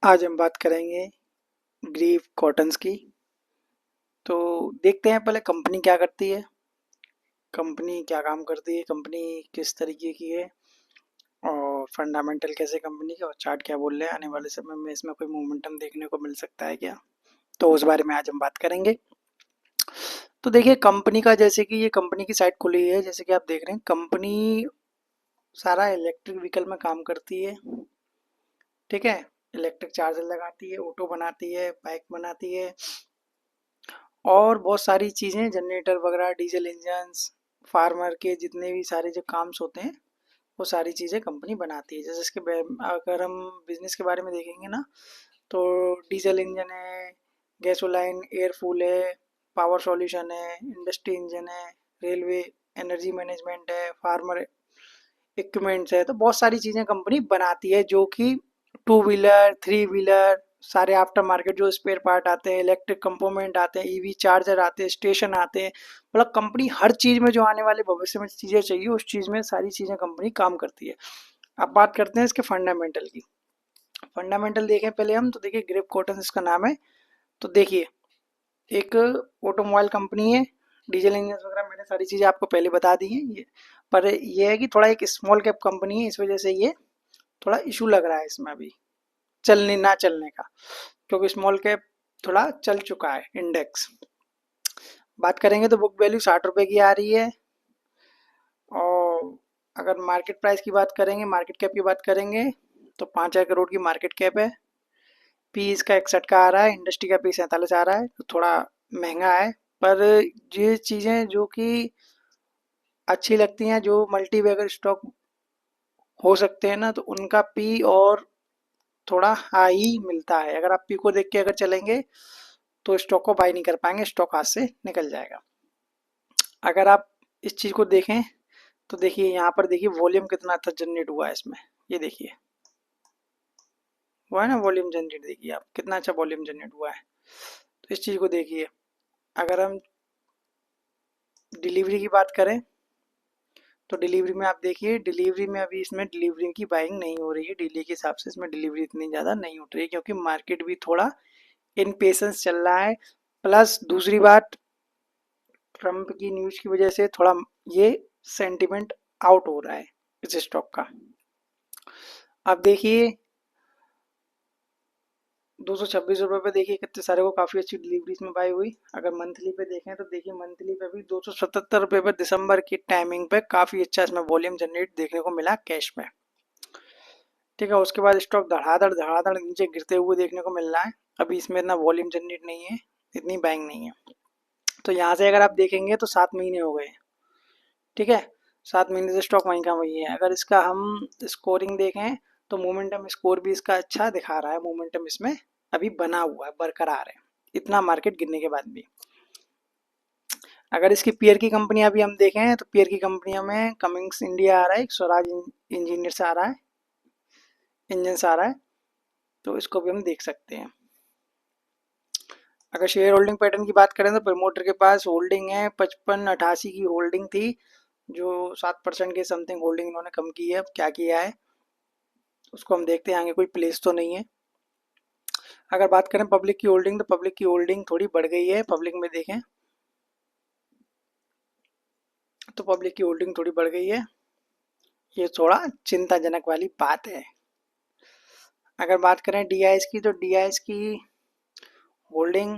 आज हम बात करेंगे ग्रीव कॉटन्स की। तो देखते हैं पहले कंपनी क्या करती है, कंपनी क्या काम करती है, कंपनी किस तरीके की है और फंडामेंटल कैसे कंपनी के और चार्ट क्या बोल रहे हैं, आने वाले समय में इसमें कोई मोमेंटम देखने को मिल सकता है क्या। तो उस बारे में आज हम बात करेंगे। तो देखिए कंपनी का, जैसे कि ये कंपनी की साइट खुली है, जैसे कि आप देख रहे हैं कंपनी सारा इलेक्ट्रिक व्हीकल में काम करती है। ठीक है, इलेक्ट्रिक चार्जर लगाती है, ऑटो बनाती है, बाइक बनाती है और बहुत सारी चीज़ें, जनरेटर वगैरह, डीजल इंजन्स, फार्मर के जितने भी सारे जो काम्स होते हैं वो सारी चीज़ें कंपनी बनाती है। जैसे अगर हम बिजनेस के बारे में देखेंगे ना, तो डीजल इंजन है, गैसोलाइन एयर फूल है, पावर सॉल्यूशन है, इंडस्ट्री इंजन है, रेलवे एनर्जी मैनेजमेंट है, फार्मर इक्विपमेंट्स है। तो बहुत सारी चीज़ें कंपनी बनाती है जो कि टू व्हीलर, थ्री व्हीलर, सारे आफ्टर मार्केट जो स्पेयर पार्ट आते हैं, इलेक्ट्रिक कंपोनेंट आते हैं, ईवी चार्जर आते हैं, स्टेशन आते हैं। मतलब कंपनी हर चीज़ में जो आने वाले भविष्य में चीज़ें चाहिए उस चीज़ में सारी चीज़ें कंपनी काम करती है। अब बात करते हैं इसके फंडामेंटल की। फंडामेंटल देखें पहले हम, तो देखिए ग्रिप कॉटन इसका नाम है। तो देखिए एक ऑटोमोबाइल कंपनी है, डीजल इंजन वगैरह मैंने सारी चीज़ें आपको पहले बता दी हैं। ये पर ये है कि थोड़ा एक स्मॉल कैप कंपनी है, इस वजह से ये थोड़ा इशू लग रहा है इसमें अभी चलने ना चलने का, क्योंकि स्मॉल कैप थोड़ा चल चुका है इंडेक्स। बात करेंगे तो बुक वैल्यू 60 रुपये की आ रही है। और अगर मार्केट प्राइस की बात करेंगे, मार्केट कैप की बात करेंगे, तो 5,000 करोड़ की मार्केट कैप है। पी इसका 61 का आ रहा है, इंडस्ट्री का पी 47 आ रहा है, तो थोड़ा महंगा है। पर ये चीज़ें जो कि अच्छी लगती हैं, जो मल्टी बैगर स्टॉक हो सकते हैं ना, तो उनका पी और थोड़ा हाई मिलता है। अगर आप पी को देख के अगर चलेंगे तो स्टॉक को बाई नहीं कर पाएंगे, स्टॉक हाथ से निकल जाएगा। अगर आप इस चीज़ को देखें तो देखिए यहाँ पर देखिए वॉल्यूम कितना अच्छा जनरेट हुआ है इसमें। ये देखिए हुआ है ना वॉल्यूम जनरेट, देखिए आप कितना अच्छा वॉल्यूम जनरेट हुआ है। तो इस चीज़ को देखिए। अगर हम डिलीवरी की बात करें तो डिलीवरी में आप देखिए, डिलीवरी में अभी इसमें डिलीवरी की बाइंग नहीं हो रही है, डिले के हिसाब से इसमें डिलीवरी इतनी ज़्यादा नहीं उठ रही है, क्योंकि मार्केट भी थोड़ा इन पेशेंस चल रहा है। प्लस दूसरी बात, ट्रम्प की न्यूज़ की वजह से थोड़ा ये सेंटिमेंट आउट हो रहा है इस स्टॉक का। अब देखिए 226 रुपये पे देखिए कितने सारे को काफ़ी अच्छी डिलीवरी इसमें बाई हुई। अगर मंथली पे देखें तो देखिए मंथली पे भी 277 रुपये पे दिसंबर की टाइमिंग पे काफ़ी अच्छा इसमें वॉल्यूम जनरेट देखने को मिला कैश में। ठीक है, उसके बाद स्टॉक धड़ाधड़ धड़ाधड़ नीचे गिरते हुए देखने को मिल रहा है। अभी इसमें इतना वॉल्यूम जनरेट नहीं है, इतनी बाइंग नहीं है। तो यहाँ से अगर आप देखेंगे तो 7 महीने हो गए। ठीक है, 7 महीने से स्टॉक वहीं का वहीं है। अगर इसका हम स्कोरिंग देखें तो मोमेंटम स्कोर भी इसका अच्छा दिखा रहा है, मोमेंटम इसमें अभी बना हुआ है, बरकरार है, इतना मार्केट गिरने के बाद भी। अगर इसकी पीयर की कंपनियां भी हम देखें तो पीयर की कंपनियों में कमिंग्स इंडिया आ रहा है, एक स्वराज इंजीनियर्स आ रहा है, इंजन आ रहा है। तो इसको भी हम देख सकते हैं। अगर शेयर होल्डिंग पैटर्न की बात करें तो प्रमोटर के पास होल्डिंग है 5588 की होल्डिंग थी, जो 7% के समथिंग होल्डिंग इन्होंने कम की है। अब क्या किया है उसको हम देखते हैं, आगे कोई प्लेस तो नहीं है। अगर बात करें पब्लिक की होल्डिंग, तो पब्लिक की होल्डिंग थोड़ी बढ़ गई है। पब्लिक में देखें तो पब्लिक की होल्डिंग थोड़ी बढ़ गई है, ये थोड़ा चिंताजनक वाली बात है। अगर बात करें डीआईएस की, तो डीआईएस की होल्डिंग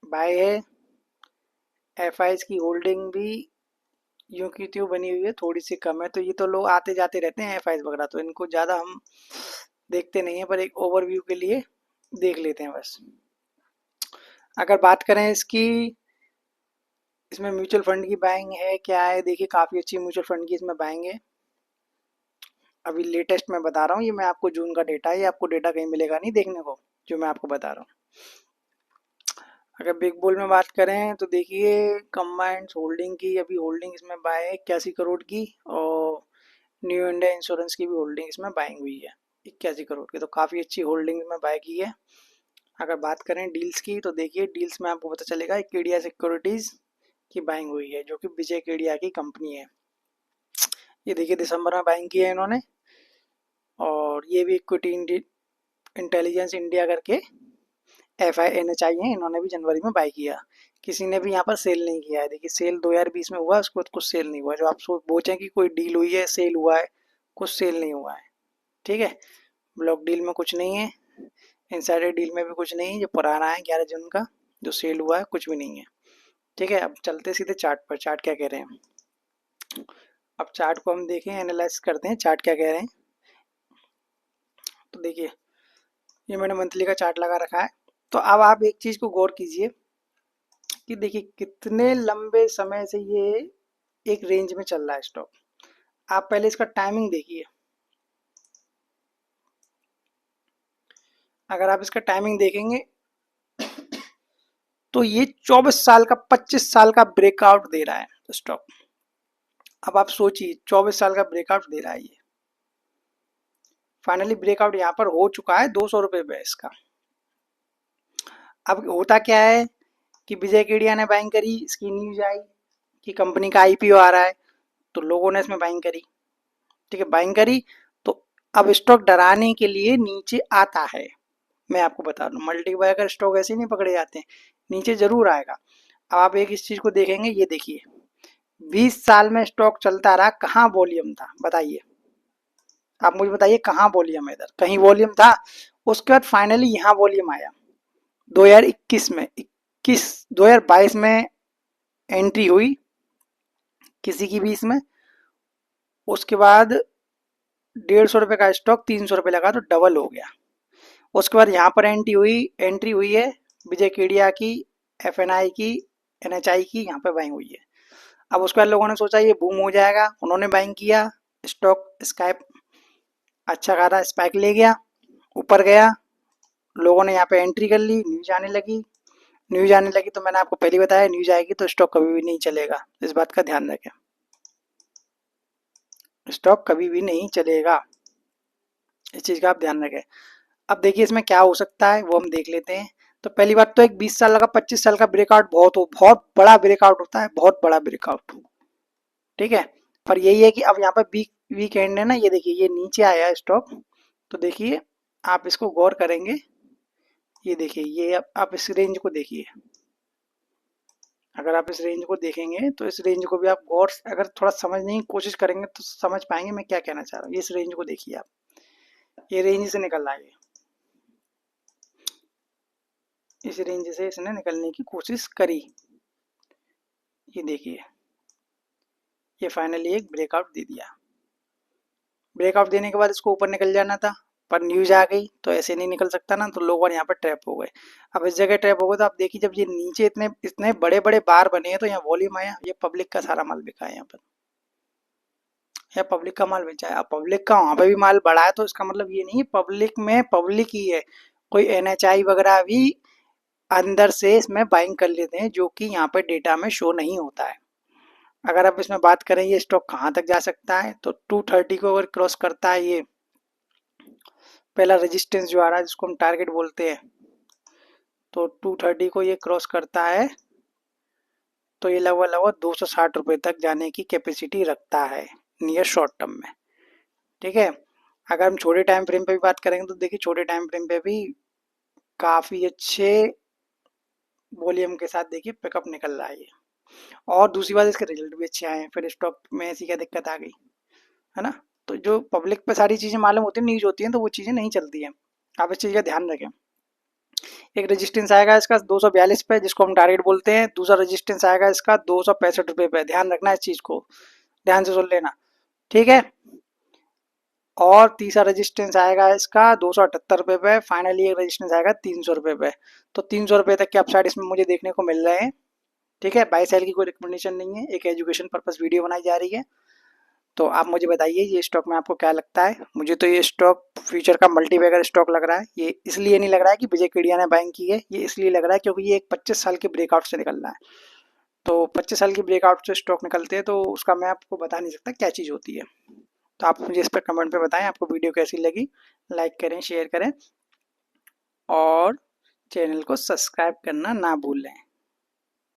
बाय है। एफआईएस की होल्डिंग भी यूं की त्यों बनी हुई है, थोड़ी सी कम है। तो ये तो लोग आते जाते रहते हैं एफआईएस वगैरह, तो इनको ज़्यादा हम देखते नहीं है, पर एक ओवरव्यू के लिए देख लेते हैं बस। अगर बात करें इसकी, इसमें म्यूचुअल फंड की बाइंग है क्या है, देखिए काफ़ी अच्छी म्यूचुअल फंड की इसमें बाइंग है। अभी लेटेस्ट मैं बता रहा हूँ, ये मैं आपको जून का डेटा है, ये आपको डेटा कहीं मिलेगा नहीं देखने को, जो मैं आपको बता रहा हूँ। अगर बिग बुल में बात करें तो देखिए कंबाइंड होल्डिंग की अभी होल्डिंग इसमें बाय है 81 करोड़ की, और न्यू इंडिया इंश्योरेंस की भी होल्डिंग इसमें बाइंग हुई है 81 करोड़ की, तो काफ़ी अच्छी होल्डिंग में बाय की है। अगर बात करें डील्स की, तो देखिए डील्स में आपको पता चलेगा केडिया सिक्योरिटीज़ की बाइंग हुई है, जो कि विजय केडिया की कंपनी है। ये देखिए दिसंबर में बाइंग की है इन्होंने, और ये भी इक्विटी इंटेलिजेंस इंडिया करके FINHI है, इन्होंने भी जनवरी में बाई किया। किसी ने भी यहाँ पर सेल नहीं किया है। देखिए सेल 2020 में हुआ, उसके बाद कुछ सेल नहीं हुआ। जो आप सोचें कि कोई डील हुई है, सेल हुआ है, कुछ सेल नहीं हुआ है। ठीक है, ब्लॉक डील में कुछ नहीं है, इनसाइडर डील में भी कुछ नहीं है। जो पुराना है 11 जून का जो सेल हुआ है, कुछ भी नहीं है। ठीक है, अब चलते सीधे चार्ट पर। चार्ट क्या कह रहे हैं, अब चार्ट को हम देखें, एनालाइज करते हैं चार्ट क्या कह रहे हैं। तो देखिए ये मैंने मंथली का चार्ट लगा रखा है। तो अब आप एक चीज को गौर कीजिए कि देखिए कितने लंबे समय से ये एक रेंज में चल रहा है स्टॉक। आप पहले इसका टाइमिंग देखिए। अगर आप इसका टाइमिंग देखेंगे तो ये 24 साल का 25 साल का ब्रेकआउट दे रहा है स्टॉक। अब आप सोचिए 24 साल का ब्रेकआउट दे रहा है ये। फाइनली ब्रेकआउट यहाँ पर हो चुका है, 200 रुपये पे इसका। अब होता क्या है कि विजय केडिया ने बाइंग करी, इसकी न्यूज आई कि कंपनी का IPO आ रहा है, तो लोगों ने इसमें बाइंग करी। ठीक है, बाइंग करी तो अब स्टॉक डराने के लिए नीचे आता है। मैं आपको बता दूं, मल्टीबायर स्टॉक ऐसे ही नहीं पकड़े जाते हैं, नीचे जरूर आएगा। अब आप एक इस चीज को देखेंगे, ये देखिए 20 साल में स्टॉक चलता रहा, कहाँ वॉल्यूम था बताइए। आप मुझे बताइए कहाँ वॉल्यूम है, इधर कहीं वॉल्यूम था। उसके बाद फाइनली यहाँ वॉल्यूम आया 2021 में, 2022 में एंट्री हुई किसी की भी इसमें। उसके बाद 150 रुपये का स्टॉक 300 रुपये लगा तो डबल हो गया। उसके बाद यहाँ पर एंट्री हुई है विजय केडिया की, FNI की, NHI की, यहाँ पे बाइंग हुई है। अब उसके बाद लोगों ने सोचा ये बूम हो जाएगा, उन्होंने बाइंग किया, स्टॉक स्काइप अच्छा खासा स्पाइक ले गया, ऊपर गया, लोगों ने यहाँ पे एंट्री कर ली, न्यूज आने लगी। न्यूज आने लगी तो मैंने आपको पहले बताया न्यूज आएगी तो स्टॉक कभी भी नहीं चलेगा, इस बात का ध्यान रखें। स्टॉक कभी भी नहीं चलेगा, इस चीज का आप ध्यान रखें। अब देखिए इसमें क्या हो सकता है वो हम देख लेते हैं। तो पहली बात तो एक 20 साल का 25 साल का ब्रेकआउट बहुत बड़ा ब्रेकआउट होता है, बहुत बड़ा ब्रेकआउट। ठीक है, पर यही है कि अब यहाँ पर वीक एंड है ना, ये देखिए ये नीचे आया है स्टॉक। तो देखिए आप इसको गौर करेंगे, ये देखिए ये आप इस रेंज को देखिए। अगर आप इस रेंज को देखेंगे तो इस रेंज को भी आप गौर अगर थोड़ा समझने की कोशिश करेंगे तो समझ पाएंगे मैं क्या कहना चाह रहा हूँ। इस रेंज को देखिए आप, ये रेंज से निकल रहा है, इस रेंज से इसने निकलने की कोशिश करी। ये देखिए ये फाइनली एक ब्रेकआउट दे दिया। ब्रेकआउट देने के बाद इसको ऊपर निकल जाना था, पर न्यूज आ गई तो ऐसे नहीं निकल सकता ना, तो लोग यहाँ पर ट्रैप हो गए। अब इस जगह ट्रैप हो गए तो आप देखिए जब ये नीचे इतने इतने बड़े बड़े बार बने हैं तो यहाँ वॉल्यूम आया, ये पब्लिक का सारा माल बिका है यहाँ पर, या पब्लिक का माल बेचा है। अब पब्लिक का वहां पे भी माल बढ़ा है तो इसका मतलब ये नहीं पब्लिक में पब्लिक ही है, कोई NHI वगैरह भी अंदर से इसमें बाइंग कर लेते हैं, जो कि यहाँ पे डेटा में शो नहीं होता है। अगर आप इसमें बात करें ये स्टॉक कहाँ तक जा सकता है, तो 230 को अगर क्रॉस करता है, ये पहला रेजिस्टेंस जो आ रहा है जिसको हम टारगेट बोलते हैं, तो 230 को ये क्रॉस करता है तो ये लगभग लगभग 260 रुपये तक जाने की कैपेसिटी रखता है नियर शॉर्ट टर्म में। ठीक है, अगर हम छोटे टाइम फ्रेम पे भी बात करेंगे तो देखिए छोटे टाइम फ्रेम पे भी काफ़ी अच्छे वॉल्यूम के साथ देखिए पिकअप निकल रहा है ये। और दूसरी बात इसके रिजल्ट भी अच्छे आए हैं, फिर स्टॉक में ऐसी क्या दिक्कत आ गई है ना। तो जो पब्लिक पे सारी चीज़ें मालूम होती हैं, न्यूज होती हैं, तो वो चीज़ें नहीं चलती हैं। आप इस चीज़ का ध्यान रखें। एक रेजिस्टेंस आएगा इसका 242 पे जिसको हम टारगेट बोलते हैं, दूसरा रेजिस्टेंस आएगा इसका 265 रुपये पे। ध्यान रखना इस चीज़ को, ध्यान से सुन लेना। ठीक है, और तीसरा रेजिस्टेंस आएगा इसका 278 रुपये पे। फाइनली एक रेजिस्टेंस आएगा 300 रुपये पे। तो 300 रुपये तक के अपसाइड इसमें मुझे देखने को मिल रहे हैं। ठीक है, बाई सेल की कोई रिकमेंडेशन नहीं है, एक एजुकेशन पर्पस वीडियो बनाई जा रही है। तो आप मुझे बताइए ये स्टॉक में आपको क्या लगता है। मुझे तो ये स्टॉक फ्यूचर का मल्टीबैगर स्टॉक लग रहा है। ये इसलिए नहीं लग रहा है कि विजय केडिया ने बाइंग की है, ये इसलिए लग रहा है क्योंकि ये एक 25 साल के ब्रेकआउट से निकल रहा है। तो 25 साल की ब्रेकआउट से स्टॉक निकलते हैं तो उसका मैं आपको बता नहीं सकता क्या चीज़ होती है। तो आप मुझे इस पर कमेंट पे बताएं आपको वीडियो कैसी लगी। लाइक करें, शेयर करें और चैनल को सब्सक्राइब करना ना भूलें।